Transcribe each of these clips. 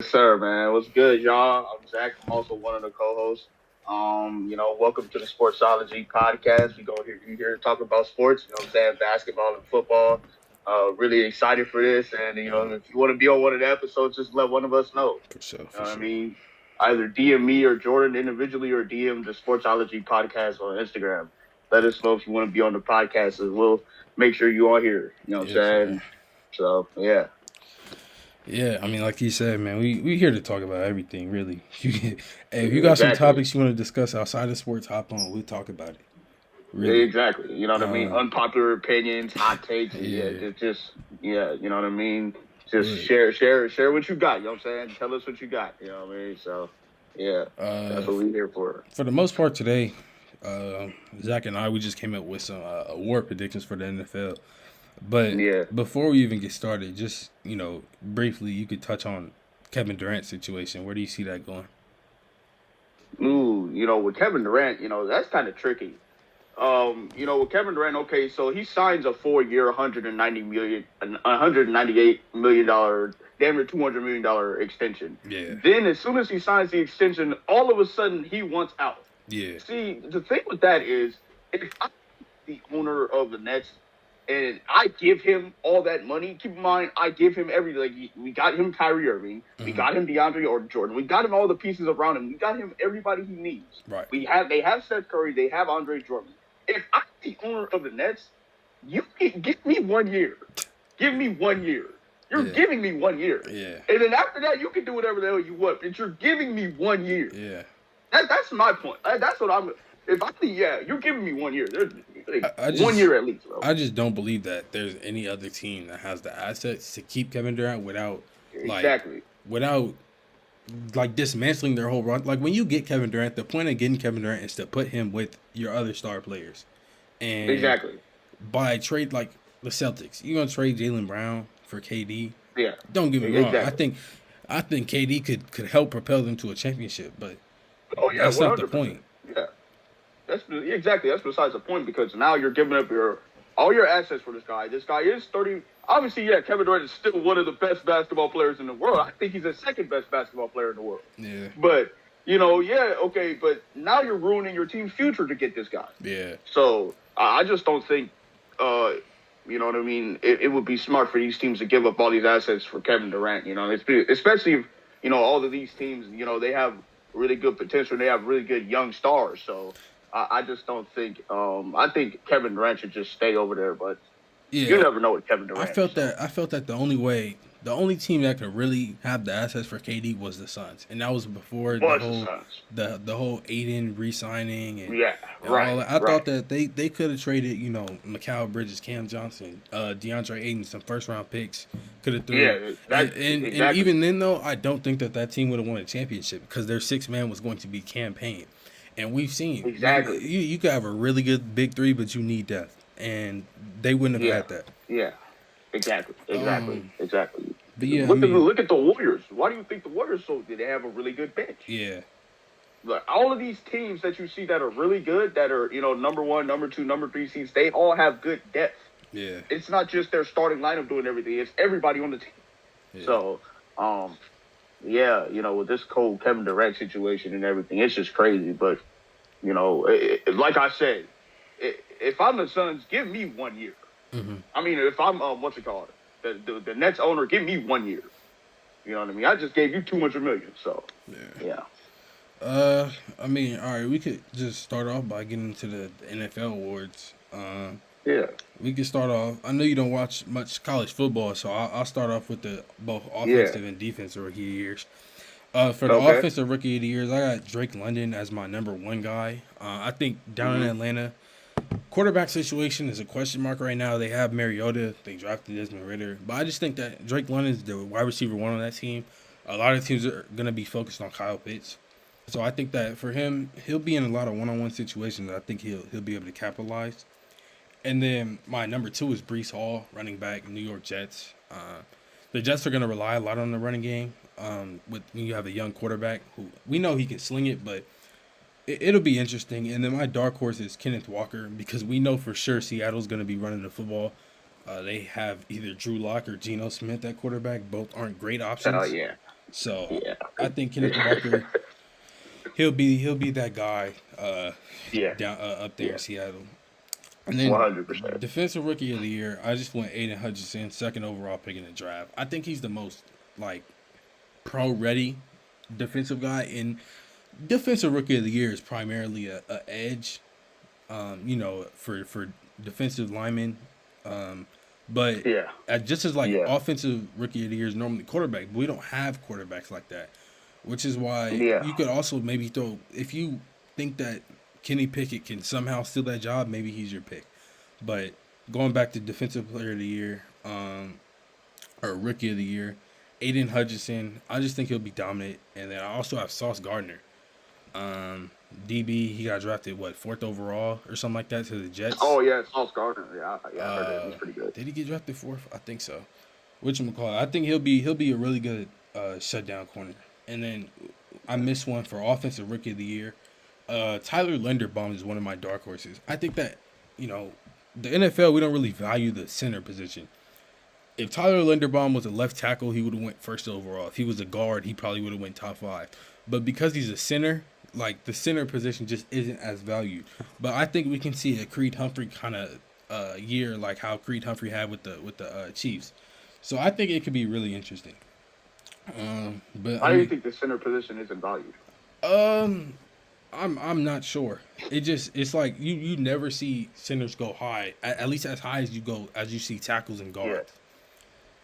Yes, sir, man. What's good, y'all? I'm Zach. I'm also one of the co-hosts. Welcome to the Sportsology podcast. We here to talk about sports. You know what I'm saying? Basketball and football. Really excited for this. And if you want to be on one of the episodes, just let one of us know. For sure, You know for what I sure. mean? Either DM me or Jordan individually, or DM the Sportsology podcast on Instagram. Let us know if you want to be on the podcast, and we'll make sure you are here. You know what I'm Yes, sir. saying? So yeah, Yeah, I mean, like you said, man, we here to talk about everything, really. Hey, if you got some exactly. topics you want to discuss outside of sports, hop on. We'll talk about it. Really. Exactly. You know what I mean? Uh, Unpopular opinions, hot takes. Yeah, yeah. yeah, you know what I mean? Just Look, share what you got, you know what I'm saying? Tell us what you got, you know what I mean? So yeah, that's uh, what we're here for. for the most part today, uh, Zach and I, we just came up with some award predictions for the NFL. But Yeah. before we even get started, just, briefly, you could touch on Kevin Durant's situation. Where do you see that going? Ooh, with Kevin Durant, that's kind of tricky. With Kevin Durant, okay, so he signs a 4 year, 198 million dollar, damn near $200 million extension. Yeah. Then, as soon as he signs the extension, all of a sudden he wants out. Yeah. See, the thing with that is, if I'm the owner of the Nets and I give him all that money, keep in mind, I give him everything. Like, we got him Kyrie Irving, we Hmm. got him DeAndre or Jordan, we got him all the pieces around him, we got him everybody he needs. Right. They have Seth Curry, they have Andre Jordan. If I'm the owner of the Nets, you can give me 1 year. Give me 1 year. You're Yeah. giving me 1 year. Yeah. And then after that, you can do whatever the hell you want. But you're giving me 1 year. Yeah. That's my point. That's what I'm. If I think, yeah, you're giving me 1 year. There's like I 1 year just at least, bro. I just don't believe that there's any other team that has the assets to keep Kevin Durant like Exactly. without dismantling their whole run. Like when you get Kevin Durant, the point of getting Kevin Durant is to put him with your other star players. And Exactly. by trade like the Celtics, you're gonna trade Jalen Brown for KD. Yeah. Don't get me wrong. I Exactly. think I think KD could help propel them to a championship, but Oh yeah, that's one not the hundred percent. point. Yeah. That's exactly. That's besides the point because now you're giving up your all your assets for this guy. This guy is 30. Obviously, yeah, Kevin Durant is still one of the best basketball players in the world. I think he's the second best basketball player in the world. Yeah. But yeah, okay. But now you're ruining your team's future to get this guy. Yeah. So I just don't think, you know what I mean. It would be smart for these teams to give up all these assets for Kevin Durant. Especially if all of these teams, they have really good potential. They have really good young stars. So I just don't think. I think Kevin Durant should just stay over there. But you Yeah. never know with Kevin I Durant. felt So that I felt that the only team that could really have the assets for KD was the Suns, and that was before the was the whole Suns. the whole Aiden re-signing Yeah. and all Right. that. I Right. thought that they could have traded Mikal Bridges, Cam Johnson, DeAndre Ayton, some first round picks could have threw. Yeah. And, That and exactly. even then though, I don't think that team would have won a championship because their sixth man was going to be campaign, and we've seen Exactly. you could have a really good big three, but you need depth, and they wouldn't have Yeah. had that. Yeah. Exactly. Exactly. Um, Exactly. but yeah, I Look at mean, look at the Warriors. Why do you think the Warriors so did they have a really good bench? yeah, Like all of these teams that you see that are really good, that are number one, number two, number three seeds, they all have good depth. yeah, It's not just their starting lineup doing everything; it's everybody on the team. yeah. So, yeah, with this cold Kevin Durant situation and everything, it's just crazy. But like I said, if I'm the Suns, give me 1 year. Hmm. I mean, if I'm what's it called, the Nets owner, give me 1 year. You know what I mean? I just gave you 200 million, so Yeah. yeah, I mean, all right, we could just start off by getting into the NFL awards. yeah, We could start off. I know you don't watch much college football, so I'll start off with the both yeah. offensive and defensive rookie years. For the Okay, offensive rookie of the years, I got Drake London as my number one guy. I think down in hmm Atlanta, quarterback situation is a question mark right now. They have Mariota. They drafted Desmond Ritter. But I just think that Drake London is the wide receiver one on that team. A lot of teams are going to be focused on Kyle Pitts. So I think that for him, he'll be in a lot of one-on-one situations. I think he'll be able to capitalize. And then my number two is Brees Hall, running back, New York Jets. The Jets are going to rely a lot on the running game. With when you have a young quarterback who we know he can sling it, but it'll be interesting. And then my dark horse is Kenneth Walker because we know for sure Seattle's going to be running the football. They have either Drew Lock or Geno Smith at quarterback. Both aren't great oh options. yeah, So Yeah. I think Kenneth Walker, he'll be that guy Yeah. down up there in Yeah. Seattle. And then 100%. defensive rookie of the year, I just went Aiden Hutchinson, second overall pick in the draft. I think he's the most like pro ready defensive guy. And defensive rookie of the year is primarily a edge, for defensive linemen. Um, but Yeah. just as like Yeah. offensive rookie of the year is normally quarterback, but we don't have quarterbacks like that, which is why Yeah. you could also maybe throw if you think that Kenny Pickett can somehow steal that job, maybe he's your pick. But going back to defensive player of the year, or rookie of the year, Aiden Hutchinson, I just think he'll be dominant. And then I also have Sauce Gardner. Um, DB, he got drafted fourth overall or something like that to the Jets. Oh yeah, Sauce Gardner. Yeah, yeah, I heard that. Uh, He's pretty good. did he get drafted fourth? I think so. Whatchamacallit, I think he'll be a really good shutdown corner. And then I missed one for offensive rookie of the year. Tyler Linderbaum is one of my dark horses. I think that you know the NFL, we don't really value the center position. If Tyler Linderbaum was a left tackle, he would have went first overall. If he was a guard, he probably would have went top five. But because he's a center, like the center position just isn't as valued. But I think we can see a Creed Humphrey kind of year, like how Creed Humphrey had with the Chiefs. So I think it could be really interesting. But I Why do you mean, think the center position isn't valued? um, I'm not sure. It's like you never see centers go high, at least as high as you see tackles and Yeah, guards.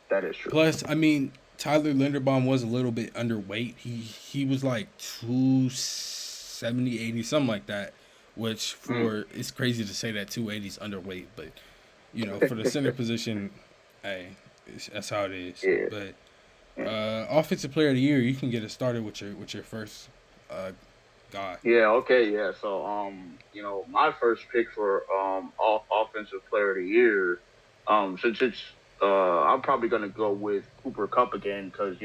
that is true. Plus, I mean, Tyler Linderbaum was a little bit underweight. He was like 270, 80, something like that. Which Mm. for it's crazy to say that 280 is underweight, but for the center position, hey, that's how it is. Yeah. But Yeah. offensive player of the year, you can get it started with your first guy. Yeah, okay, yeah. So, my first pick for offensive player of the year, since it's I'm probably gonna go with Cooper Cup again because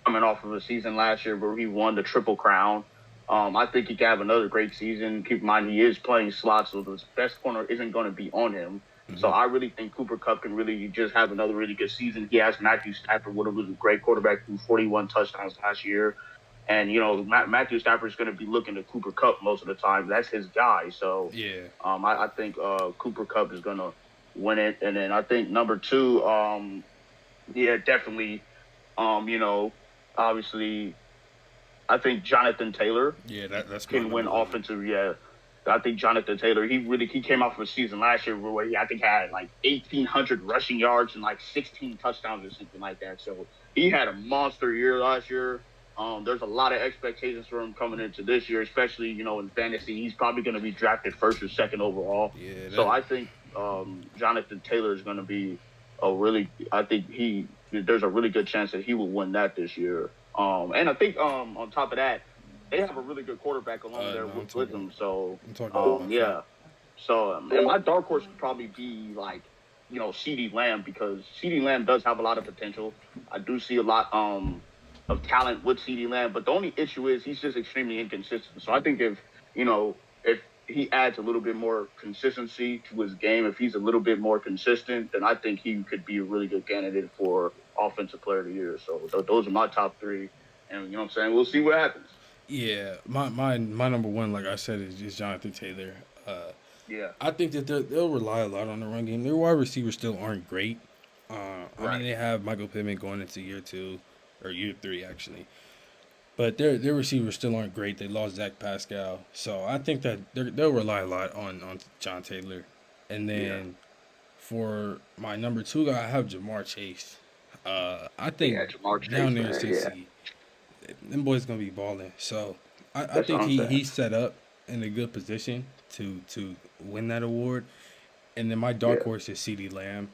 coming off of a season last year where he won the Triple Crown, I think he can have another great season. Keep in mind he is playing slots, so the best corner isn't going to be on him. So Hmm. I really think Cooper Cup can really just have another really good season. He has Matthew Stafford, would have was a great quarterback, threw 41 touchdowns last year. And Matthew Stafford's going to be looking to Cooper Cup most of the time. That's his guy. So Yeah, I think Cooper Cup is going to win it. And then I think number two, yeah, definitely, obviously, I think Jonathan Taylor yeah, that's my can win number one. offensive. Yeah, I think Jonathan Taylor. He came off of a season last year where he I think had like 1,800 rushing yards and like 16 touchdowns or something like that. So he had a monster year last year. There's a lot of expectations for him coming into this year, especially in fantasy. He's probably going to be drafted first or second overall. Yeah, So I think Jonathan Taylor is going to be a really. I think there's a really good chance that he will win that this year. And I think on top of that, they have a really good quarterback along there no, with them. So I'm talking about my favorite. yeah. So and my dark horse would probably be like CeeDee Lamb because CeeDee Lamb does have a lot of potential. I do see a lot of talent with CeeDee Lamb, but the only issue is he's just extremely inconsistent. So I think if he adds a little bit more consistency to his game, if he's a little bit more consistent, then I think he could be a really good candidate for offensive player of the year. So those are my top three, and you know what I'm saying. We'll see what happens. Yeah, my number one, like I said, is Jonathan Taylor. Uh, Yeah. I think that they'll rely a lot on the run game. Their wide receivers still aren't great. I mean, Right. they have Michael Pittman going into year two or year three actually, but their receivers still aren't great. They lost Zach Pascal, so I think that they'll rely a lot on John Taylor. And Yeah. then for my number two guy, I have Jamar Chase. I think Yeah. Jamar down Chase, there in man. Yeah. Cincy, them boys gonna be balling. So I That's what think I'm he saying. he's set up in a good position to win that award. And then my dark Yeah. horse is C.D. Lamb,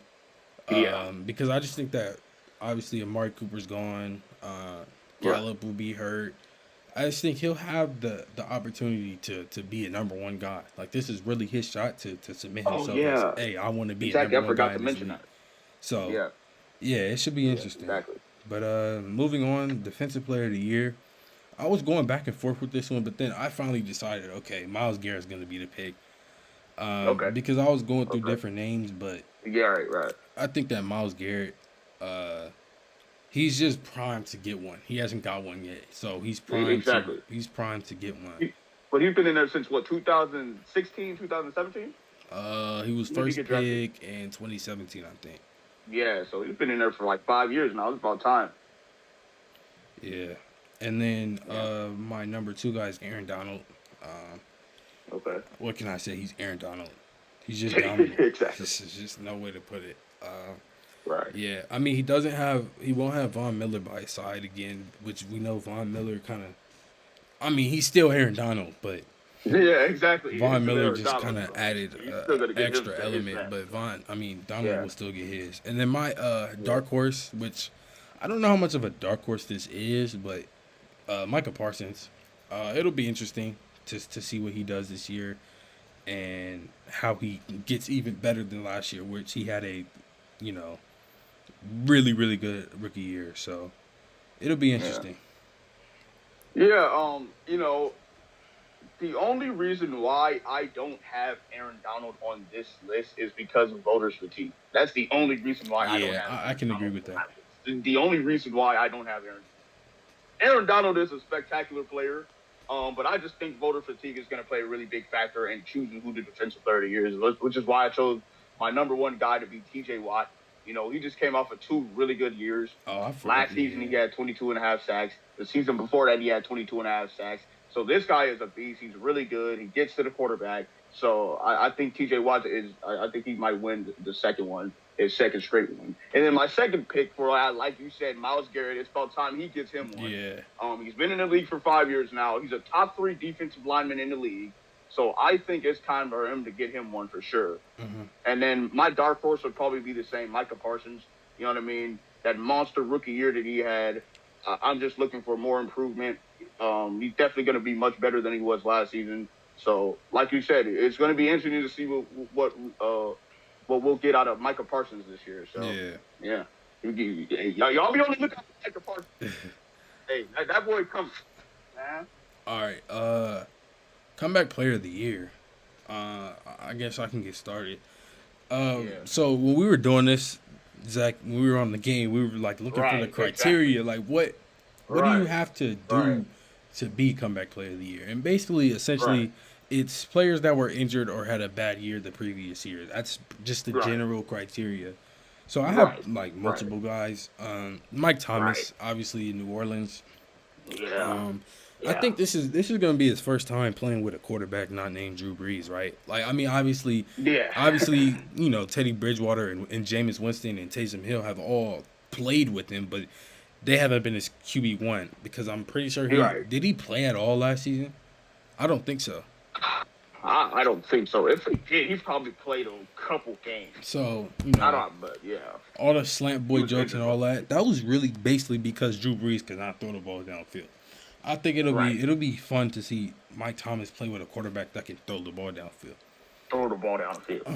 Yeah. because I just think that obviously Amari Cooper's gone, Right. Gallup will be hurt. I just think he'll have the opportunity to be a number one guy. Like this is really his shot to submit Oh himself as, yeah. hey, I want to be a Exactly. number I one forgot guy to in this mention league. that. So Yeah. yeah, it should be Yeah. interesting. Exactly. But moving on, defensive player of the year. I was going back and forth with this one, but then I finally decided, okay, Miles Garrett's going to be the pick. Okay. Because I was going through Okay. different names, but Yeah. Right. Right. I think that Miles Garrett, uh, He's just primed to get one. He hasn't got one yet, so Exactly. he's primed to get one. But he's been in there since what, 2016, 2017? He was When did he first get drafted? pick in 2017, I think. Yeah, so he's been in there for like 5 years now. It's about time. Yeah, and then Yeah. my number two guy is Aaron Donald. Um, Okay. what can I say? He's Aaron Donald. He's just dominant. Exactly. This is just no way to put it. Right. Yeah, I mean he won't have Von Miller by his side again, which we know Von Miller kind of. I mean he's still Aaron Donald, but Yeah, exactly. He is Von still Miller Aaron just Donald, kind of so added he's still gonna get extra his element. man. But I mean Donald Yeah. will still get his. And then my Yeah. dark horse, which I don't know how much of a dark horse this is, but Micah Parsons. It'll be interesting to see what he does this year and how he gets even better than last year, which he had a, you know, really good rookie year. So it'll be Yeah. interesting. Yeah. The only reason why I don't have Aaron Donald on this list is because of voters fatigue. That's the only reason why I don't Yeah, have I Aaron can agree Donald with on that. my list. The only reason why I don't have Aaron Donald is a spectacular player, but I just think voter fatigue is going to play a really big factor in choosing who the defensive player of the year is, which is why I chose my number one guy to be T.J. Watt. He just came off of 2 really good years. Oh, I forgot. Last season, Yeah, he had 22 and a half sacks. The season before that, he had 22 and a half sacks. So this guy is a beast. He's really good. He gets to the quarterback. So I think T.J. Watt I think he might win the second one, his second straight one. And then my second pick for, like you said, Myles Garrett, it's about time he gets him one. yeah, He's been in the league for 5 years now. He's a top 3 defensive lineman in the league. So I think it's time for him to get him one for sure. mm-hmm. And then my dark horse would probably be the same, Micah Parsons. You know what I mean? That monster rookie year that he had. I'm just looking for more improvement. He's definitely going to be much better than he was last season. So, like you said, it's going to be interesting to see what we'll get out of Micah Parsons this year. So, Yeah. yeah, y'all be on the lookout for Micah Parsons. Hey, that boy comes, man. All right. Comeback player of the year. I guess I can get started. Yeah. So when we were doing this, Zach, when we were on the game, we were like looking for the Right. Exactly. criteria, like what do you Right. have to Right. do to be comeback player of the year? And basically, Right. essentially, it's players that were injured or had a bad year the previous year. That's just the Right. general criteria. So I have Right. like Right. multiple guys. Mike Right. Thomas, obviously in New Orleans. Yeah. Um, I Yeah. think this is going to be his first time playing with a quarterback not named Drew Brees, right? Like, I mean, Yeah. obviously, Teddy Bridgewater and Jameis Winston and Taysom Hill have all played with him, but they haven't been his QB1 because I'm pretty sure You're right. did he play at all last season? I don't think so. I don't think so. If he did, he probably played a couple games. So I don't, but yeah, all the slant he boy was jokes and injured. all that was really basically because Drew Brees could not throw the ball downfield. I think Right. it'll be fun to see Mike Thomas play with a quarterback that can throw the ball downfield. Throw the ball downfield.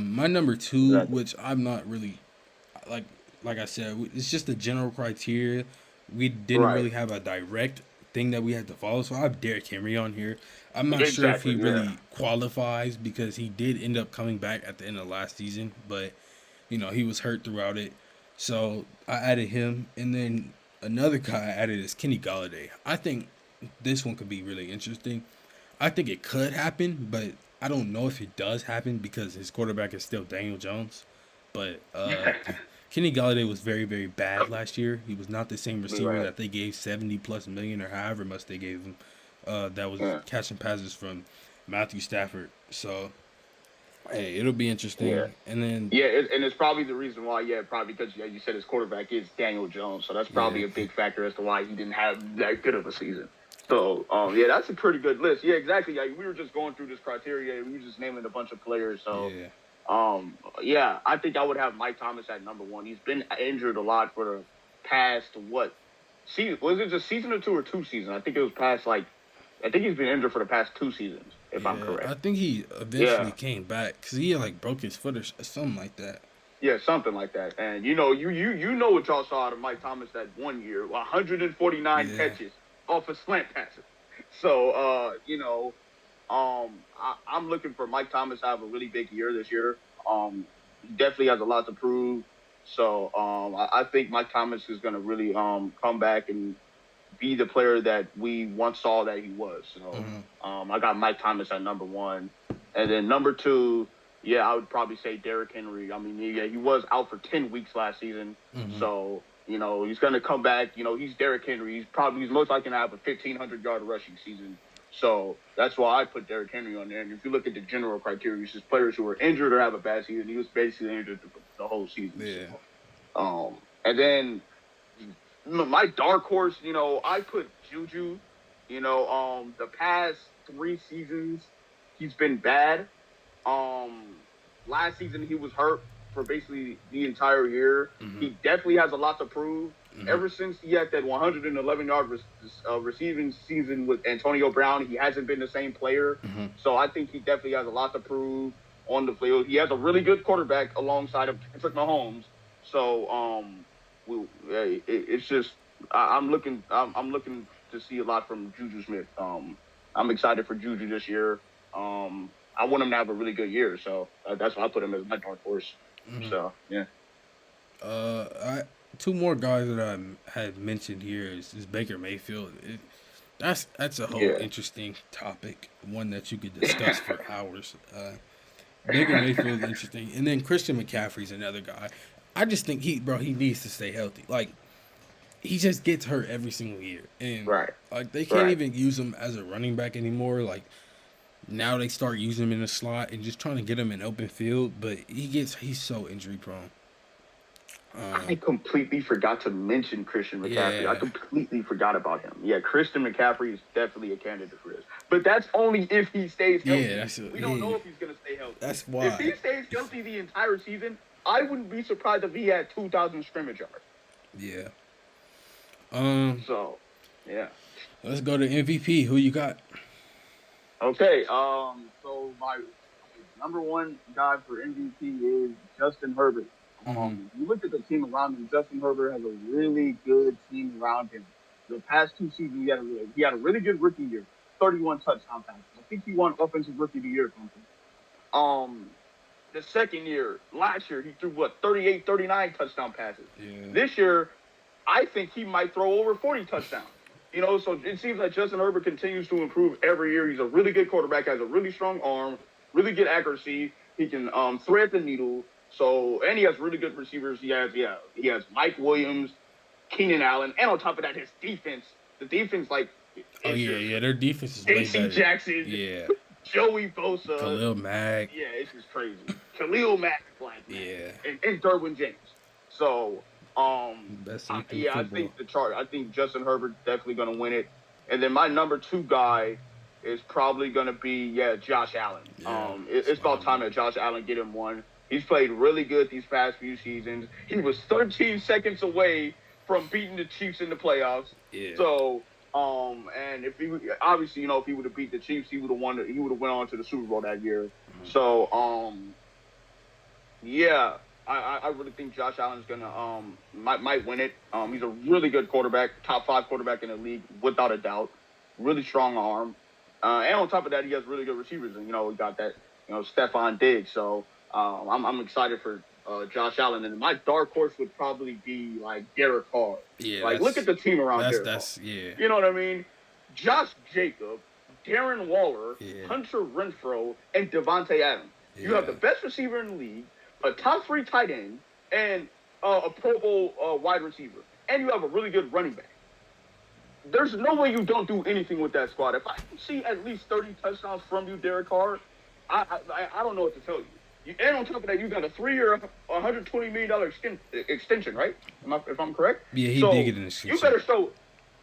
My number two, Exactly. which I'm not really like, I said, it's just the general criteria. We didn't Right. really have a direct thing that we had to follow, so I have Derrick Henry on here. I'm not sure if he Exactly. Yeah. really qualifies because he did end up coming back at the end of last season, but he was hurt throughout it. So I added him, and then another guy I added is Kenny Galladay. I think this one could be really interesting. I think it could happen, but I don't know if it does happen because his quarterback is still Daniel Jones. But Kenny Galladay was very, very bad last year. He was not the same receiver Right. that they gave 70 plus million or however much they gave him. That was Yeah. catching passes from Matthew Stafford. So hey, it'll be Yeah. interesting. And then Yeah, and it's probably the reason why. Yeah, probably because you said his quarterback is Daniel Jones, so that's yeah, probably a big factor as to why he didn't have that good of a season. So, yeah, that's a pretty good list. Yeah, exactly. Yeah, we were just going through this criteria. We were just naming a bunch of players. So, yeah, yeah, I think I would have Mike Thomas at number one. He's been injured a lot for the past what season? Was it just season or 2 seasons? I think it was past I think he's been injured for the past 2 seasons, if I'm yeah. I correct. think he eventually Yeah, came back because he like broke his foot or something like that. yeah, something like that. And you know what y'all saw out of Mike Thomas that one year, 149 Yeah, catches off of slant passes. So, I'm looking for Mike Thomas to have a really big year this year. He definitely has a lot to prove. So I think Mike Thomas is going to really come back and be the player that we once saw that he was. So Mm-hmm. I got Mike Thomas at number one, and then number two, yeah, I would probably say Derrick Henry. I mean, yeah, he was out for 10 weeks last season, Mm-hmm. so he's going to come back. He's Derrick Henry. He's most likely going to have a 1,500-yard rushing season. So that's why I put Derrick Henry on there. And if you look at the general criteria, it's just players who are injured or have a bad season. He was basically injured the whole season. Yeah. So, and then my dark horse, I put Juju. The past 3 seasons, he's been bad. Last season he was hurt for basically the entire year. Mm-hmm. He definitely has a lot to prove. Mm-hmm. Ever since he had that 111-yard receiving season with Antonio Brown, he hasn't been the same player. Mm-hmm. So I think he definitely has a lot to prove on the field. He has a really good quarterback alongside of Patrick Mahomes. So it's just I'm looking to see a lot from Juju Smith. I'm excited for Juju this year. I want him to have a really good year, so that's why I put him as my dark horse. Mm-hmm. So yeah. Two more guys that I had mentioned here is Baker Mayfield. That's a whole Yeah. interesting topic, one that you could discuss for hours. Baker Mayfield is interesting, and then Christian McCaffrey's another guy. I just think he needs to stay healthy. Like he just gets hurt every single year, and Right. like they can't Right. even use him as a running back anymore. Like now they start using him in the slot and just trying to get him in open field, but he's so injury prone. I completely forgot to mention Christian McCaffrey. Yeah. I completely forgot about him. Yeah, Christian McCaffrey is definitely a candidate for this. But that's only if he stays healthy. Yeah, We don't know if he's going to stay healthy. That's If he why. stays healthy the entire season, I wouldn't be surprised if he had 2,000 scrimmage yards. Yeah. So, yeah. Let's go to MVP. Who you got? Okay. So my number one guy for MVP is Justin Herbert. You look at the team around him. Justin Herbert has a really good team around him. The past 2 seasons, he had a really good rookie year, 31 touchdown passes. I think he won Offensive Rookie of the Year or something. The second year, last year, he threw 38, 39 touchdown passes. Yeah. This year, I think he might throw over 40 touchdowns. So it seems like Justin Herbert continues to improve every year. He's a really good quarterback, has a really strong arm, really good accuracy. He can thread the needle. So, and he has really good receivers. He has Mike Williams, Keenan Allen, and on top of that, his defense. The defense, Their defense is way J.C. better. Jackson, Yeah. Joey Bosa, Khalil Mack. Yeah, it's just crazy. Khalil Mack, Yeah. and Derwin James. So, Best I football. think I think Justin Herbert definitely going to win it. And then my number two guy is probably going to be Josh Allen. Yeah, It's about time that Josh Allen get him one. He's played really good these past few seasons. He was 13 seconds away from beating the Chiefs in the playoffs. Yeah. So, and if he obviously, if he would have beat the Chiefs, he would have won. He would have went on to the Super Bowl that year. Mm-hmm. So, yeah. I really think Josh Allen's gonna might win it. He's a really good quarterback, top 5 quarterback in the league without a doubt. Really strong arm, and on top of that, he has really good receivers. And we got that Stephon Diggs. So I'm excited for Josh Allen. And my dark horse would probably be like Derek Carr. Yeah. Look at the team around Derek Carr. Yeah. You know what I mean? Josh Jacobs, Darren Waller, Yeah. Hunter Renfrow, and Devontae Adams. Yeah. You have the best receiver in the league, a top 3 tight end, and a Pro Bowl wide receiver. And you have a really good running back. There's no way you don't do anything with that squad. If I see at least 30 touchdowns from you, Derek Carr, I don't know what to tell you. And on top of that, you got a 3-year, $120 million extension, right? If I'm correct? Yeah, he did get an extension. You better show.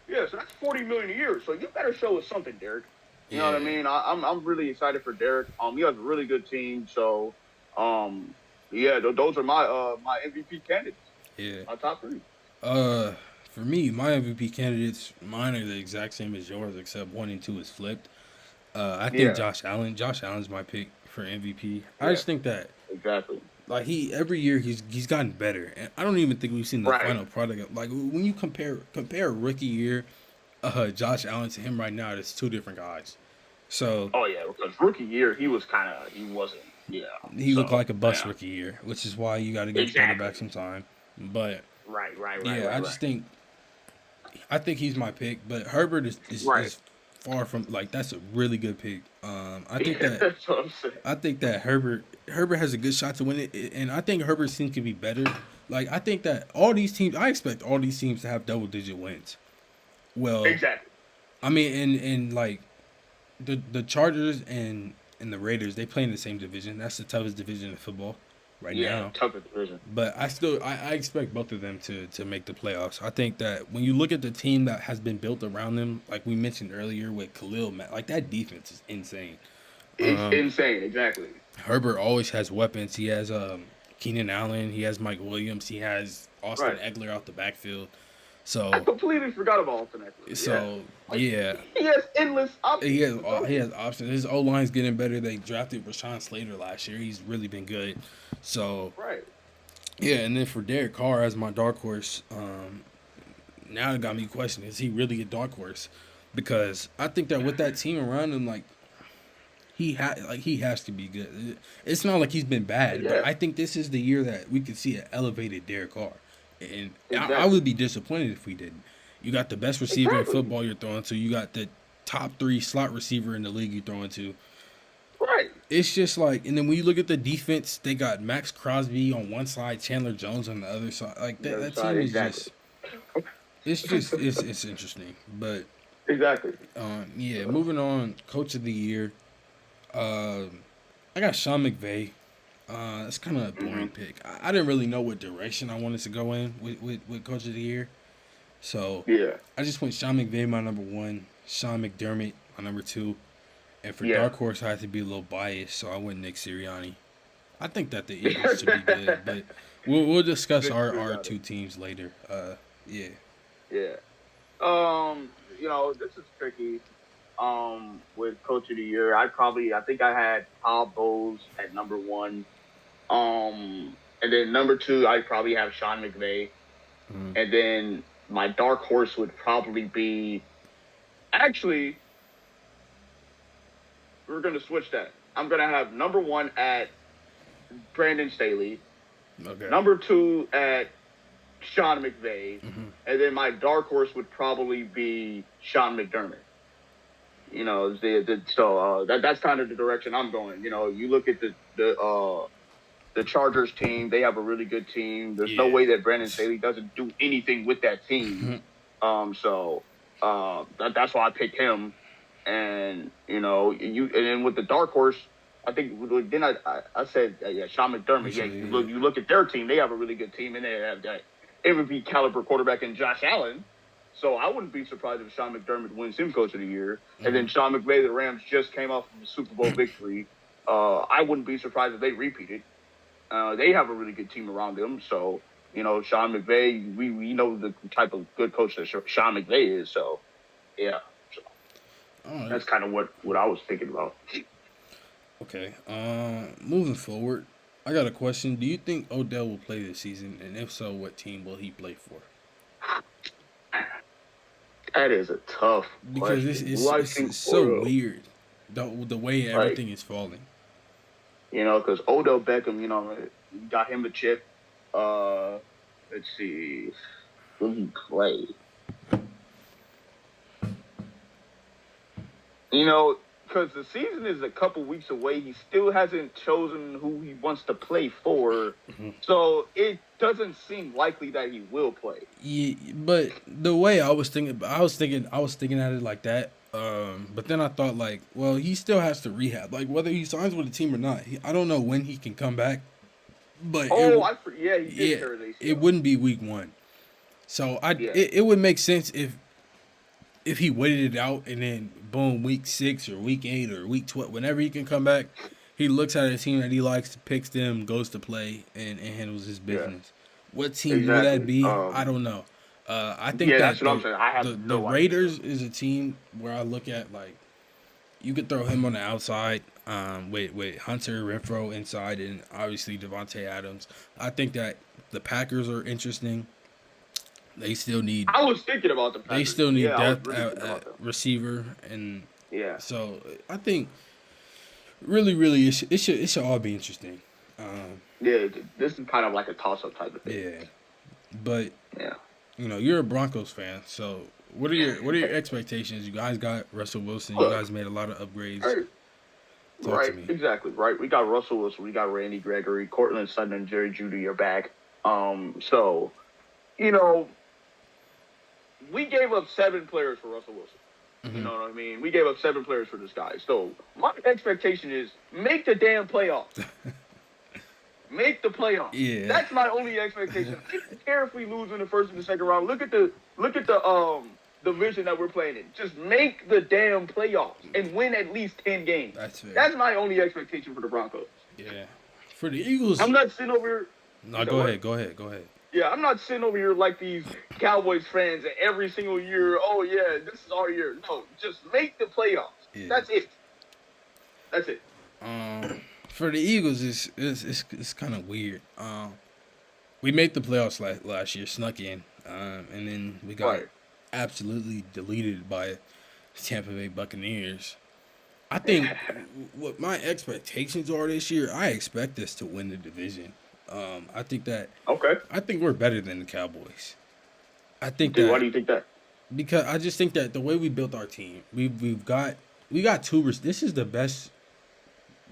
Yeah, so that's $40 million a year. So you better show us something, Derek. You know what I mean? I'm really excited for Derek. He has a really good team. So, those are my MVP candidates. Yeah. My top 3. For me, my MVP candidates, mine are the exact same as yours, except 1 and 2 is flipped. I think Josh Allen. Josh Allen's my pick for MVP. I just think that exactly. Like every year he's gotten better, and I don't even think we've seen the final product. Like when you compare a rookie year, Josh Allen to him right now, it's 2 different guys. So because rookie year he wasn't Yeah. He looked So like a bust yeah. rookie year, which is why you got to give the Exactly. quarterback some time. But Right. Right. Right. yeah, Right. Right. I think he's my pick. But Herbert Right. is far from like that's a really good pick. Yeah, that's what I'm saying. I think that Herbert has a good shot to win it, and I think Herbert's team can be better. Like I think that all these teams, I expect all these teams to have double digit wins. Well, Exactly. I mean, and like the Chargers and the Raiders, they play in the same division. That's the toughest division in football right Yeah. now. Tougher division. But I expect both of them to make the playoffs. I think that when you look at the team that has been built around them, like we mentioned earlier with Khalil Mack, like that defense is insane. It's insane. Exactly. Herbert always has weapons. He has Keenan Allen. He has Mike Williams. He has Austin Right. Eckler out the backfield. I So completely forgot about Austin Eckler. Yeah. so Like yeah, he has endless he options. has It's so he has options. His O line's getting better. They drafted Rashawn Slater last year. He's really been good. So right. yeah, and then for Derek Carr as my dark horse, now it got me questioning: is he really a dark horse? Because I think that with that team around him, like he has to be good. It's not like he's been bad, but Yeah. I think this is the year that we could see an elevated Derek Carr, and I Exactly. would be disappointed if we didn't. You got the best receiver in Exactly. football you're throwing to. You got the top three slot receiver in the league you're throwing to. Right. It's just like, and then when you look at the defense, they got Max Crosby on one side, Chandler Jones on the other side. Like The other that side. team is Exactly. just, it's interesting. But Exactly. yeah, moving on. Coach of the year. Uh, I got Sean McVay. It's kind of a Hmm. boring pick. I didn't really know what direction I wanted to go in with Coach of the Year. So Yeah. I just went Sean McVay, my number one, Sean McDermott, my number two. And for Yeah. Dark Horse, I had to be a little biased, so I went Nick Sirianni. I think that the Eagles should be good, but we'll discuss Nick our Sirianni. two teams later. Yeah. Yeah. This is tricky. With Coach of the Year, I think I had Todd Bowles at number one. And then number two, I'd probably have Sean McVay. Mm-hmm. And then my dark horse would probably be actually we're gonna switch that. I'm gonna have number one at Brandon Staley, Okay. number two at Sean McVay, Mm-hmm. and then my dark horse would probably be Sean McDermott. That's kind of the direction I'm going. You look at the Chargers team; they have a really good team. There's no Yeah. way that Brandon Staley doesn't do anything with that team. That's why I picked him. And and then with the dark horse, I think then I said yeah, Sean McDermott. Yeah, you look at their team; they have a really good team, and they have that MVP caliber quarterback in Josh Allen. So I wouldn't be surprised if Sean McDermott wins him Coach of the Year. And then Sean McVay, the Rams just came off of a Super Bowl victory. I wouldn't be surprised if they repeated. They have a really good team around them. So Sean McVay, we know the type of good coach that Sean McVay is. So yeah. So All right. that's kind of what I was thinking about. Okay. Moving forward, I got a question. Do you think Odell will play this season? And if so, what team will he play for? That is a tough Because question. Who I think it's so will, weird the way like, everything is falling. because Odell Beckham, you got him a chip. Let's see, who he play. Because the season is a couple weeks away, he still hasn't chosen who he wants to play for. Mm-hmm. So it doesn't seem likely that he will play. Yeah, but the way I was thinking at it like that. But then I thought like, well, he still has to rehab. Like whether he signs with the team or not, I don't know when he can come back. But Yeah, he did yeah, tear his ACL. it wouldn't be week one. So Yeah. it would make sense if he waited it out and then boom, week 6 or week 8 or week 12, whenever he can come back, he looks at a team that he likes, picks them, goes to play, and handles his business. What team will that Exactly. be? I don't know. I think Yeah, that that's what I'm saying. I have the no idea. Raiders is a team where I look at like you could throw him on the outside with Hunter Renfro inside and obviously Devontae Adams. I think that the Packers are interesting. They still need I was thinking about the Packers. depth really thinking at about them. receiver, and Yeah. so I think Really, it should all be interesting. Um, Yeah, this is kind of like a toss-up type of thing. yeah, but Yeah. you're a Broncos fan, so what are your expectations? You guys got Russell Wilson. You Look, guys made a lot of upgrades. right, Talk to right, me. exactly, right. We got Russell Wilson, we got Randy Gregory, Cortland Sutton, and Jerry Judy are back. So you know, we gave up 7 players for Russell Wilson. You Hmm. know what I mean? We gave up 7 players for this guy. So my expectation is make the damn playoffs. Make the playoffs. Yeah, That's my only expectation. I don't care if we lose in the first and the second round. Look at the division that we're playing in. Just make the damn playoffs and win at least 10 games. that's fair. That's my only expectation for the Broncos. Yeah, for the Eagles. I'm not sitting over here. No, go ahead. Go ahead. Go ahead. Yeah, I'm not sitting over here like these Cowboys fans that every single year, oh yeah, this is our year. No, just make the playoffs. Yeah. That's it. That's it. For the Eagles, it's kind of weird. We made the playoffs last year, snuck in, and then we got Right. absolutely deleted by Tampa Bay Buccaneers. I think what my expectations are this year, I expect us to win the division. I think that Okay. I think we're better than the Cowboys. I think Dude, why that do you think that? because I just think that the way we built our team, we got two. This is the best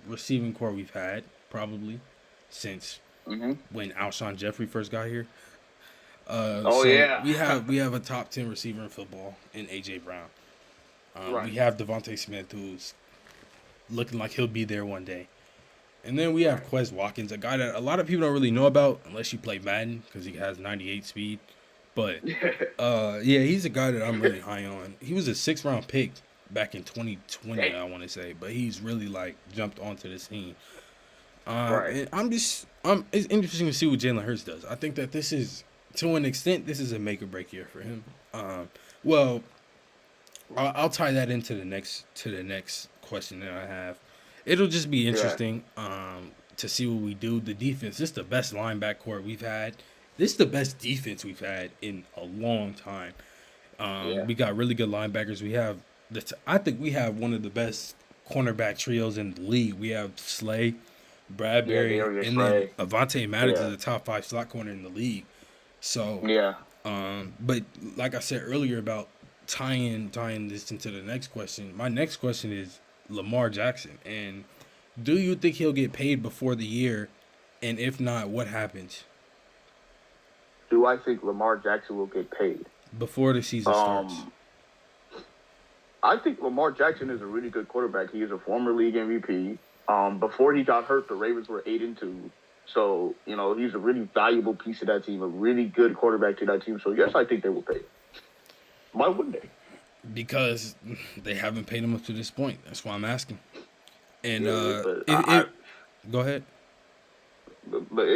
receiving core we've had probably since Mm-hmm. when Alshon Jeffrey first got here. Oh So yeah. we have a top 10 receiver in football in AJ Brown. Right. We have Devontae Smith, who's looking like he'll be there one day. And then we have Quez Watkins, a guy that a lot of people don't really know about unless you play Madden because he has 98 speed. But yeah, he's a guy that I'm really high on. He was a 6th-round pick back in 2020, I want to say, but he's really like jumped onto the scene. Right. And it's interesting to see what Jalen Hurts does. I think that this is, to an extent, this is a make or break year for him. Well, I'll tie that into the next question that I have. It'll just be interesting to see what we do. The defense, this is the best linebacker core we've had. This is the best defense we've had in a long time. We got really good linebackers. We have I think we have one of the best cornerback trios in the league. We have Slay, Bradbury, Darius and Slay. then Avonte Maddox Yeah. is a top 5 slot corner in the league. So, Yeah. but like I said earlier about tying this into the next question, my next question is Lamar Jackson. And do you think he'll get paid before the year? And if not, what happens Do I think Lamar Jackson will get paid? before the season starts? I think Lamar Jackson is a really good quarterback. He is a former league MVP. Before he got hurt, the Ravens were 8-2. So, he's a really valuable piece of that team, a really good quarterback to that team. So, yes, I think they will pay him. Why wouldn't they? Because they haven't paid him up to this point. That's why I'm asking. And Yeah, but go ahead. But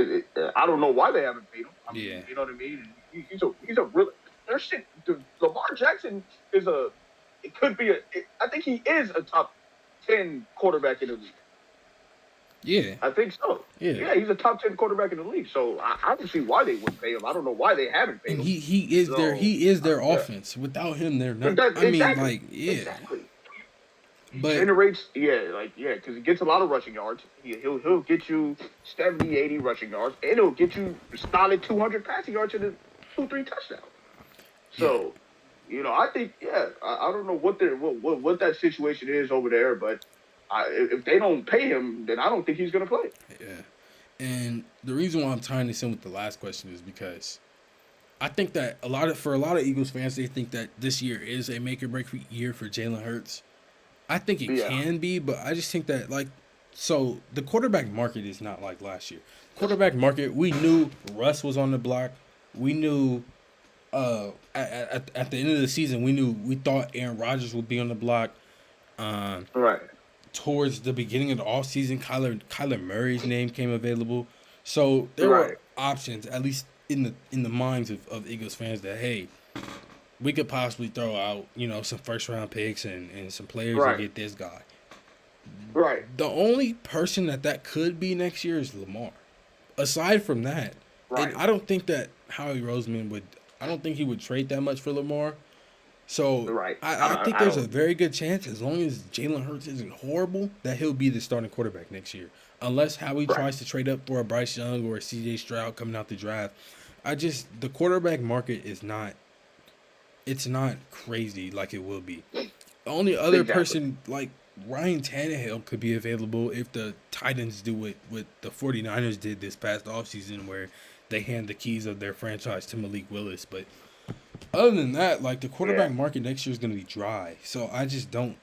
I don't know why they haven't paid him. I mean, Yeah. You know what I mean? He's a really there's shit. Dude, Lamar Jackson is I think he is a top 10 quarterback in the league. Yeah. I think so. Yeah. He's a top 10 quarterback in the league. So I don't see why they wouldn't pay him. I don't know why they haven't paid And him. he is their yeah. offense. Without him, they're not. Exactly. Yeah. Exactly. But Generates, because he gets a lot of rushing yards. He'll get you 70, 80 rushing yards, and he'll get you solid 200 passing yards and 2-3 touchdowns. So, I think, I don't know what that situation is over there, but if they don't pay him, then I don't think he's going to play. yeah. And the reason why I'm tying this in with the last question is because I think that for a lot of Eagles fans, they think that this year is a make or break year for Jalen Hurts. I think it can be, but I just think that so the quarterback market is not like last year. Quarterback market, we knew Russ was on the block. We knew at the end of the season, we thought Aaron Rodgers would be on the block. Right. Towards the beginning of the offseason, Kyler Murray's name came available. So there were options, at least in the minds of Eagles fans, that hey, we could possibly throw out, some first round picks and some players to get this guy. Right. The only person that could be next year is Lamar. Aside from that, and I don't think that Howie Roseman would trade that much for Lamar. So Right. I think I there's a don't. very good chance, as long as Jalen Hurts isn't horrible, that he'll be the starting quarterback next year. Unless Howie Right. tries to trade up for a Bryce Young or a CJ Stroud coming out the draft. The quarterback market is not, it's not crazy like it will be. The only other Exactly. person like Ryan Tannehill could be available if the Titans do what the 49ers did this past offseason, where they hand the keys of their franchise to Malik Willis. But other than that, like, the Yeah. quarterback market next year is going to be dry. So I just don't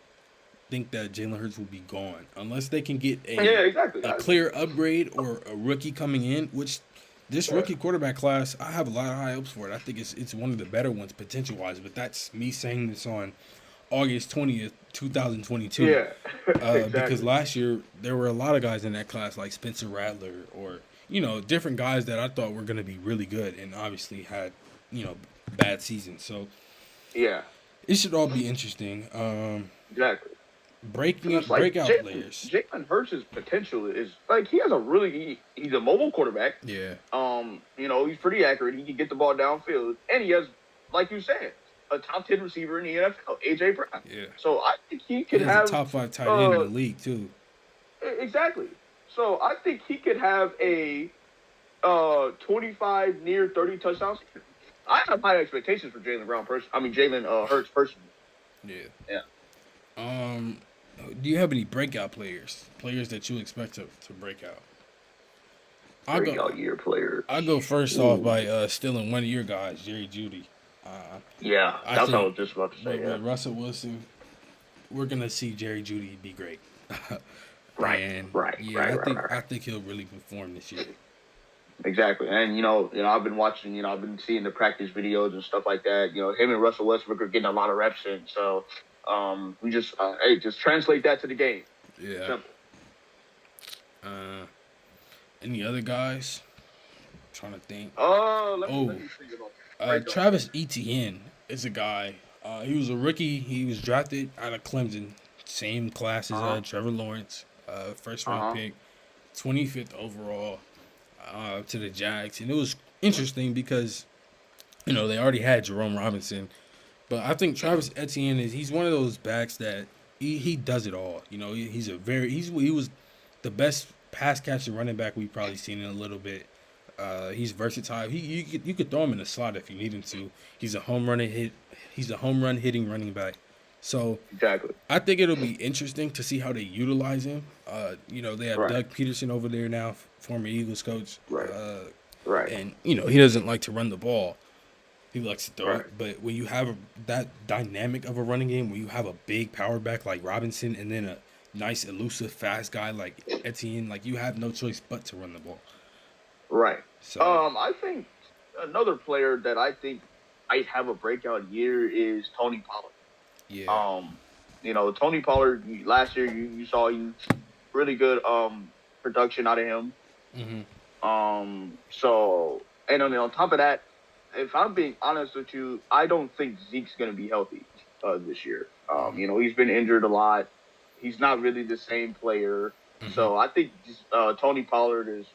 think that Jalen Hurts will be gone unless they can get Yeah. Exactly. a clear upgrade or a rookie coming in. Which this Yeah. rookie quarterback class, I have a lot of high hopes for it. I think it's one of the better ones potential wise. But that's me saying this on August 2022. Yeah. Because Exactly. last year there were a lot of guys in that class like Spencer Rattler or different guys that I thought were going to be really good and obviously had you know bad seasons. So Yeah. it should all be interesting. Exactly. Breaking Because up it's like breakout players. Jalen Hurts' potential is like he has a really he's a mobile quarterback. Yeah, He's pretty accurate. He can get the ball downfield, and he has, like you said, a top 10 receiver in the NFL, AJ Brown. yeah. So I think he He could has a have top five tight end in uh the league too. exactly. So I think he could have a 25 near 30 touchdowns. I have high expectations for Jalen Hurts personally. Yeah. Yeah. Um, do you have any breakout players? Players that you expect to break out? I'll go. Breakout year players. I'll go first off Ooh. by stealing one of your guys, Jerry Judy. Uh, Yeah, I that's what I think was just about to say. Yeah. with Russell Wilson, we're gonna see Jerry Judy be great. Right. And Right. yeah, Right. Right. Right. I think he'll really perform this year. Exactly. And I've been watching, I've been seeing the practice videos and stuff like that. Him and Russell Westbrook are getting a lot of reps in. So, we just hey, just translate that to the game. Yeah. Simple. Uh, any other guys? I'm trying to think. Let Oh, me think about breakout Travis players. Etienne is a guy. He was a rookie. He was drafted out of Clemson, same class as Uh-huh. Trevor Lawrence. First round Uh-huh. pick, 25th overall, to the Jags, and it was interesting because they already had Jerome Robinson, but I think Travis Etienne he's one of those backs that he does it all. He was the best pass catching running back we've probably seen in a little bit. He's versatile. You could throw him in the slot if you need him to. He's a home run hit. He's a home run hitting running back. So Exactly. I think it'll be interesting to see how they utilize him. They have Right. Doug Peterson over there now, former Eagles coach. Right. Right. And he doesn't like to run the ball. He likes to throw Right. it. But when you have that dynamic of a running game, where you have a big power back like Robinson, and then a nice elusive fast guy like Etienne, like, you have no choice but to run the ball. Right. So I think another player that I think might have a breakout year is Tony Pollard. yeah, Tony Pollard last year you saw really good production out of him. hmm So and on top of that, if I'm being honest with you, I don't think Zeke's going to be healthy this year. He's been injured a lot. He's not really the same player. hmm So I think Tony Pollard is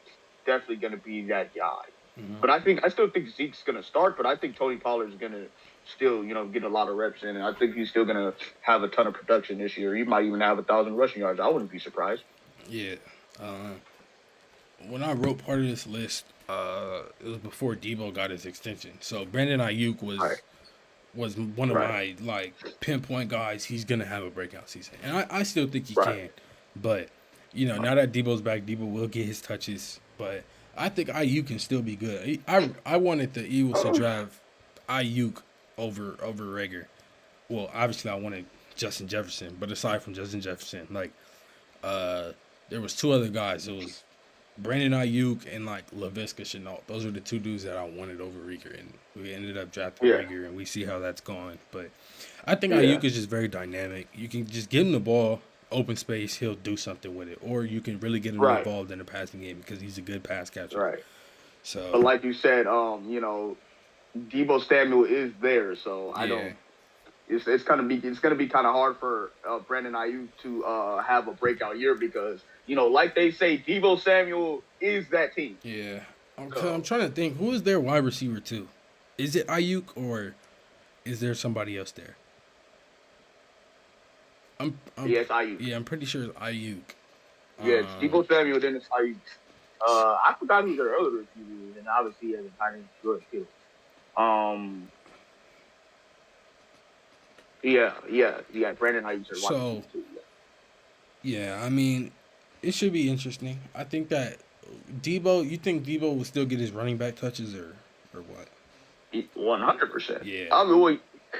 definitely going to be that guy. hmm But I still think Zeke's going to start. But I think Tony Pollard's going to still, get a lot of reps in, and I think he's still going to have a ton of production this year. He might even have 1,000 rushing yards. I wouldn't be surprised. yeah. When I wrote part of this list, it was before Debo got his extension. So Brandon Ayuk Right, was one of right, my like pinpoint guys. He's gonna have a breakout season, and I still think he right, can. But right, now that Debo's back, Debo will get his touches. But I think Ayuk can still be good. I wanted the Eagles to draft Ayuk over Rager. Well, obviously I wanted Justin Jefferson, but aside from Justin Jefferson, like, there was two other guys. It was Brandon Ayuk and like Laviska Shenault. Those are the two dudes that I wanted over Rieger, and we ended up drafting yeah, Rieger, and we see how that's gone. But I think yeah, Ayuk is just very dynamic. You can just give him the ball, open space, he'll do something with it, or you can really get him right, involved in the passing game because he's a good pass catcher. right. But So like you said, Debo Samuel is there, so I yeah, don't. It's gonna be kind of hard for Brandon Ayuk to have a breakout year because like they say, Debo Samuel is that team. yeah. I'm So trying to think who is their wide receiver too. Is it Ayuk or is there somebody else there? I'm Yeah, it's Ayuk. yeah, I'm pretty sure it's Ayuk. Yeah, it's Um, Debo Samuel, then it's Ayuk. I forgot who their other receiver is, and obviously he has a tight end good too. Um, yeah. Brandon Ayuk's their wide so receiver too. yeah, I mean, it should be interesting. I think that Debo. You think Debo will still get his running back touches or what? 100%. Yeah. I mean, well,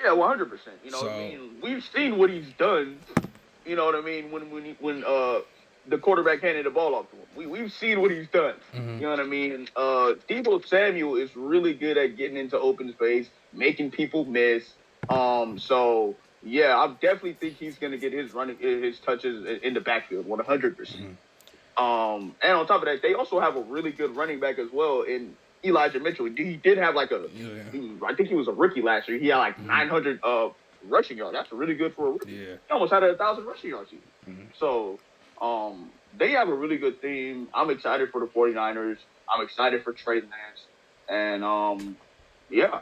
yeah, 100%. You know, I So mean, we've seen what he's done. You know what I mean? When the quarterback handed the ball off to him, we've seen what he's done. mhm. You know what I mean? Debo Samuel is really good at getting into open space, making people miss. So yeah, I definitely think he's gonna get his touches in the backfield, 100%. Mhm. And on top of that, they also have a really good running back as well in Elijah Mitchell. He did have Yeah. I think he was a rookie last year. He had like Mhm. 900 rushing yards. That's really good for a rookie. Yeah. He almost had 1,000 rushing yards season. Mhm. So they have a really good team. I'm excited for the 49ers. I'm excited for Trey Lance. And yeah,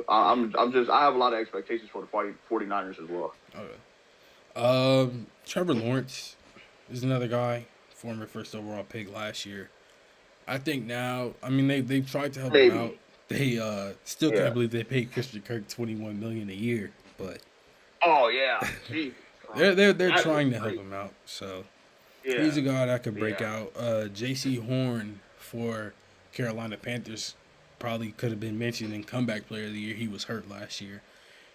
I have a lot of expectations for the 49ers as well. Okay. Trevor Lawrence is another guy, former first overall pick last year. I think now, I mean, they've tried to help him out. Maybe. They still Yeah. can't believe they paid Christian Kirk $21 million a year, but Oh yeah. Jesus Christ. they're That is trying to help crazy. him out. So he's Yeah. a guy that could break Yeah. out. J.C. Horn for Carolina Panthers probably could have been mentioned in comeback player of the year. He was hurt last year.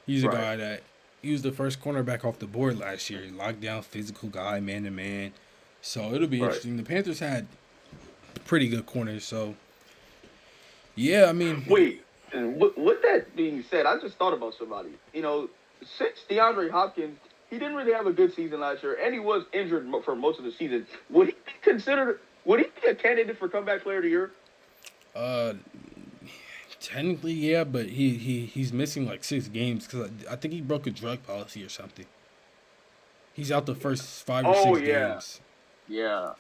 He's a Right. guy that he was the first cornerback off the board last year. Locked down, physical guy, man to man. So it'll be Right. interesting. The Panthers had pretty good corners. So yeah, I mean, Wait. And with that being said, I just thought about somebody. You know, since DeAndre Hopkins, he didn't really have a good season last year, and he was injured for most of the season. Would he be considered? Would he be a candidate for comeback player of the year? uh, technically yeah, but he's missing like 6 games because I think he broke a drug policy or something. He's out the first five or Oh six yeah, games. yeah.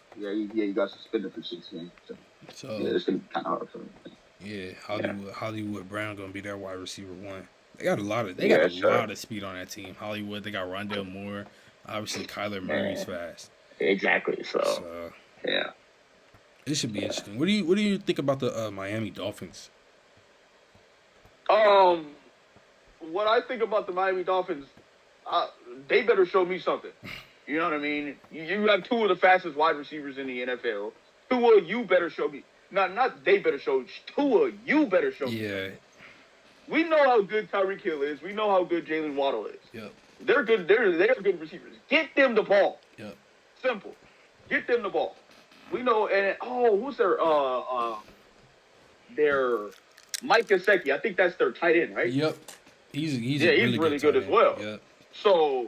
He got suspended for 6 games. So yeah, So it's gonna be kind of hard for him. yeah, Yeah. Hollywood Brown gonna be their wide receiver one. They got a Yeah. Sure. lot of speed on that team. Hollywood, they got Rondell Moore, obviously Kyler Murray's Man. fast. Exactly. So So yeah. it should be Yeah. interesting. What do you think about the Miami Dolphins? Um, what I think about the Miami Dolphins, uh, they better show me something. You know what I mean? You have two of the fastest wide receivers in the NFL. Tua, you better show me. Not they better show. Tua, you better show me Yeah. something. We know how good Tyreek Hill is. We know how good Jalen Waddle is. Yep. They're good. They're good receivers. Get them the ball. Yep. Simple. Get them the ball. We know. And who's their Mike Gesicki? I think that's their tight end, right? Yep. He's a Yeah, he's really good really good tight as end. well. Yep. So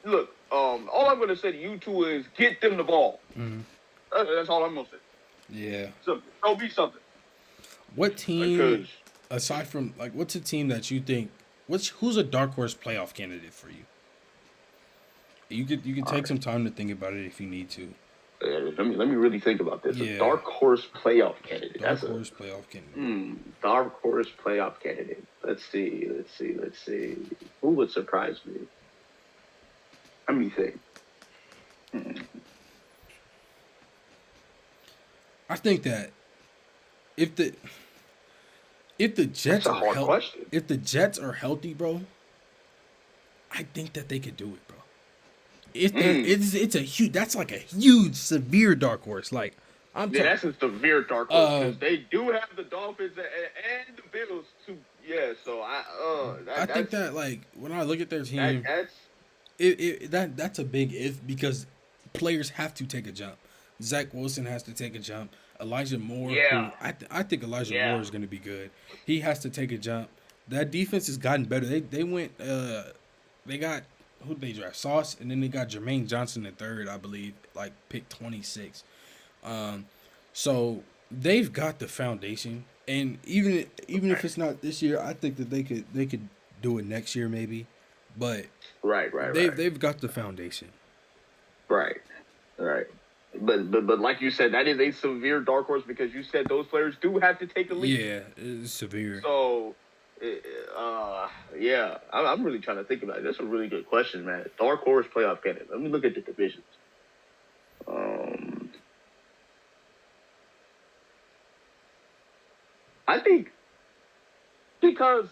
look, all I'm going to say to you two is get them the ball. Hmm. That's all I'm going to say. Yeah. So show me something. What team Because aside from like what's a team that you think who's a dark horse playoff candidate for you? You could take some time to think about it if you need to. let me really think about this. Yeah. A dark horse playoff candidate. Dark horse playoff candidate. Dark horse playoff candidate. Let's see. Who would surprise me? Let me think. I think that if the That's Jets a are hard question. if the Jets are healthy, bro, I think that they could do it, bro. If they, it's a huge that's like a huge severe dark horse. Like I'm Yeah, talking. that's a severe dark horse because they do have the Dolphins and the Bills too. Yeah, so I think that like when I look at their team, that's that's a big if because players have to take a jump. Zach Wilson has to take a jump. Elijah Moore, yeah, who I think Elijah yeah. Moore is going to be good. He has to take a jump. That defense has gotten better. They went they got who did they draft? Sauce, and then they got Jermaine Johnson the third, I believe, like pick 26. So they've got the foundation, and even if it's not this year, I think that they could do it next year maybe. But right. they've got the foundation. Right. But like you said, that is a severe dark horse because you said those players do have to take a leap. Yeah, it's severe. So Yeah, I'm really trying to think about it. That's a really good question, man. Dark horse playoff candidate. Let me look at the divisions. Um, I think because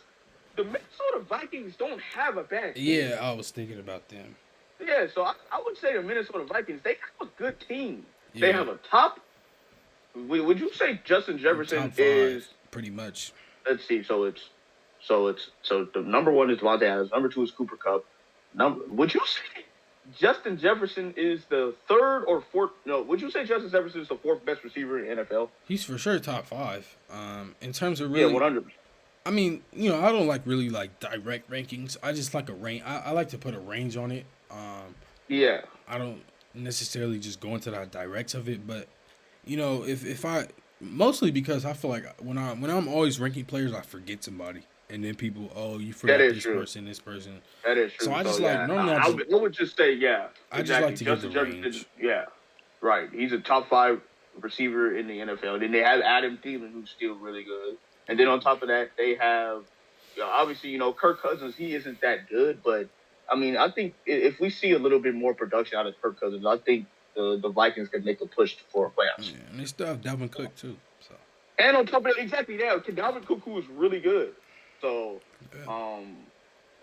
the Minnesota Vikings don't have a bad team. Yeah, I was thinking about them. Yeah, so I would say the Minnesota Vikings, they have a good team. They Yeah, have a top. Would you say Justin Jefferson top is? 5, pretty much. Let's see. So the number one is Devontae Adams. Number two is Cooper Cup. Would you say Justin Jefferson is the third or fourth? No, would you say Justin Jefferson is the fourth best receiver in the NFL? He's for sure top 5. In terms of Yeah, really, 100%. I mean, I don't like really like direct rankings. I just like a range. I like to put a range on it. Yeah, I don't necessarily just go into the directs of it, but if I mostly because I feel like when I'm always ranking players, I forget somebody, and then people, oh, you that forgot is true. this person. That is So true. I So just like yeah, normally I would just say yeah, I just like exactly. to give the Justin range. Jefferson, yeah, right. He's a top five receiver in the NFL. Then they have Adam Thielen, who's still really good. And then on top of that, they have, obviously, Kirk Cousins. He isn't that good, but I mean, I think if we see a little bit more production out of Kirk Cousins, I think the Vikings can make a push for playoffs. Yeah, and they still have Dalvin Cook too. So And on top of that, exactly, yeah, Dalvin Cook, who is really good. So, yeah. um,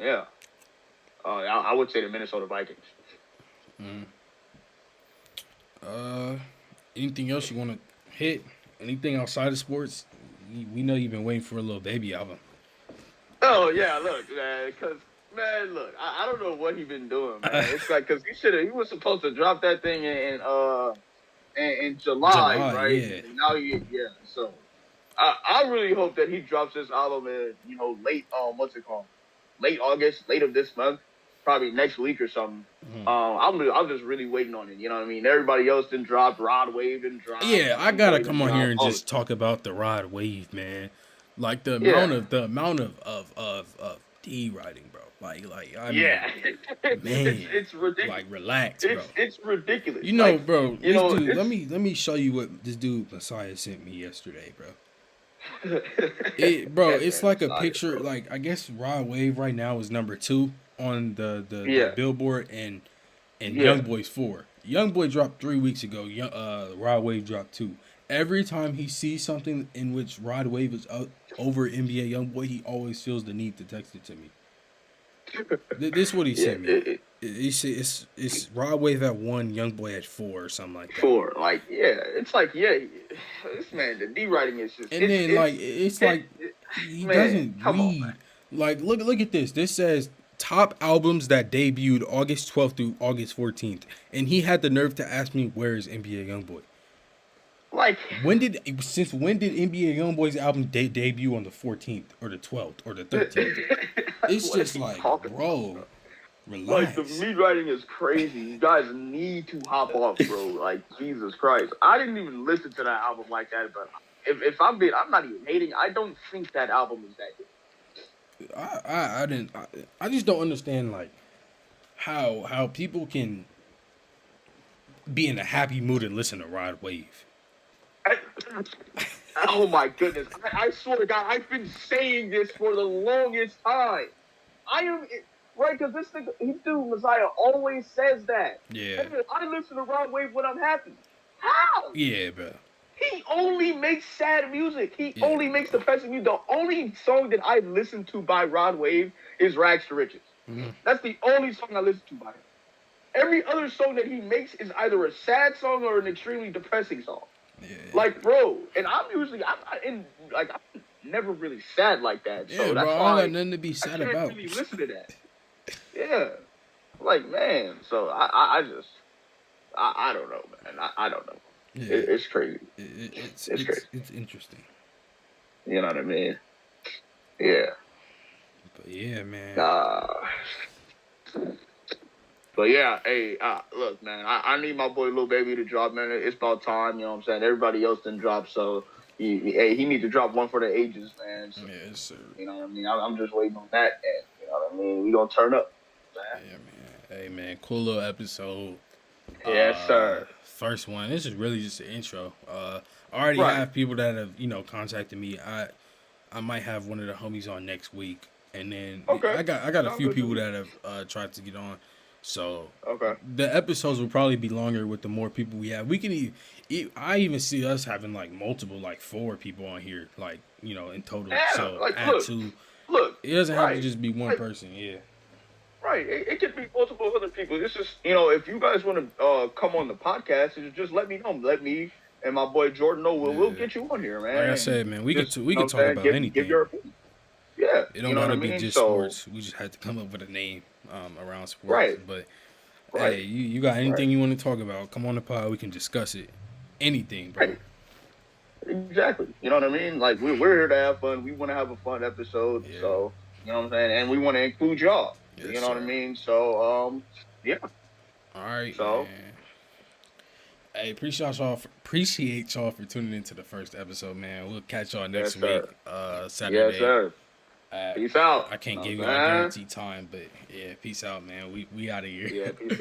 yeah, I would say the Minnesota Vikings. Mm. Uh, anything else you want to hit? Anything outside of sports? We know you've been waiting for a little baby album. Oh yeah, look, man, because man, look, I don't know what he been doing, man. It's like because he was supposed to drop that thing in July, July, right? yeah. And now yeah. So I really hope that he drops this album in late what's it called? Late August, late of this month, probably next week or something. Mhm. I'm just really waiting on it. You know what I mean? Everybody else didn't drop. Rod Wave didn't drop. Yeah, I Young gotta Boy come didn't on here drop. and All this just stuff. talk about the Rod Wave, man. Like Yeah, the amount of D writing, bro. Like I mean, yeah. man, It's ridiculous. like relax, bro. It's ridiculous. Bro, You this know, dude. it's Let me show you what this dude Messiah sent me yesterday, bro. that It's man like a Messiah, picture. bro. Like I guess Rod Wave right now is number 2 on the Yeah, Billboard, and yeah. Young Boy's 4. Young Boy dropped 3 weeks ago. Rod Wave dropped 2. Every time he sees something in which Rod Wave is over NBA Young Boy, he always feels the need to text it to me. This is what he Yeah, sent me. He said it's Rod Wave at 1, Young Boy at 4, or something like that. for like, yeah, it's like, yeah, this man, the D writing is just, And then it's it, like it he man, doesn't come on, read. Like look at this. This says top albums that debuted August 12th through August 14th, and he had the nerve to ask me where is NBA YoungBoy. like, Since when did NBA YoungBoy's album debut on the 14th or the 12th or the 13th? It's what are just you like, talking about, bro, bro? Like the relax. meat writing is crazy. You guys need to hop off, bro. Like Jesus Christ, I didn't even listen to that album like that. But if I'm not even hating. I don't think that album is that good. I didn't. I just don't understand like how people can be in a happy mood and listen to Rod Wave. I, oh my goodness! I swear to God, I've been saying this for the longest time. I am right because he dude Messiah always says that. Yeah, Hey, I listen to Rod Wave when I'm happy. How? yeah, bro. He only makes sad music. He Yeah, only makes bro. depressing music. The only song that I listen to by Rod Wave is Rags to Riches. Mhm. That's the only song I listen to by him. Every other song that he makes is either a sad song or an extremely depressing song. Yeah, Like, bro, and I'm not in like I'm never really sad like that. yeah, So bro. that's I don't got why nothing to be I sad can't about. really listen to that. Yeah. Like, man. So I just I don't know, man. I don't know. Yeah, It's crazy. It's crazy. it's interesting. You know what I mean? Yeah. But yeah, man. Uh, but yeah, hey, look, man, I need my boy Lil Baby to drop, man. It's about time, you know what I'm saying? Everybody else didn't drop, so he needs to drop one for the ages, man. So, Yes, sir. you know what I mean? I'm just waiting on that, and you know what I mean? We gonna turn up, man. Yeah, man. Hey, man. Cool little episode. Yes, sir. First one. This is really just an intro. I already Right. have people that have contacted me. I might have one of the homies on next week, and then Okay. I got a Sounds few good to people me. that have tried to get on. So Okay. the episodes will probably be longer with the more people we have. We can I even see us having like multiple, like 4 people on here, like in total. Yeah, So like add to. look, It doesn't have to right, just be one like, person. Yeah. right. It could be multiple other people. This is, if you guys want to come on the podcast, just let me know. Let me and my boy Jordan know. We'll Yeah. get you on here, Like I man, and said, man, we just, we could talk about give anything. your opinion. Yeah, It don't you know what I gotta be mean. just So, sports. We just had to come up with a name around sports. right, But right, hey, you got right, anything you want to talk about? Come on the pod. We can discuss it. Anything, bro. right. Exactly. You know what I mean? Like we're here to have fun. We want to have a fun episode. Yeah. So you know what I'm saying, and we want to include y'all. Yes, You know what I sir. mean? So yeah. All right, So man. Hey, appreciate y'all for tuning into the first episode, man. We'll catch y'all next yes, week, sir. Yes, Saturday. sir. Peace out. I can't Know give what y'all a I'm saying? guaranteed time, but yeah, peace out, man. We out of here. Yeah, peace out.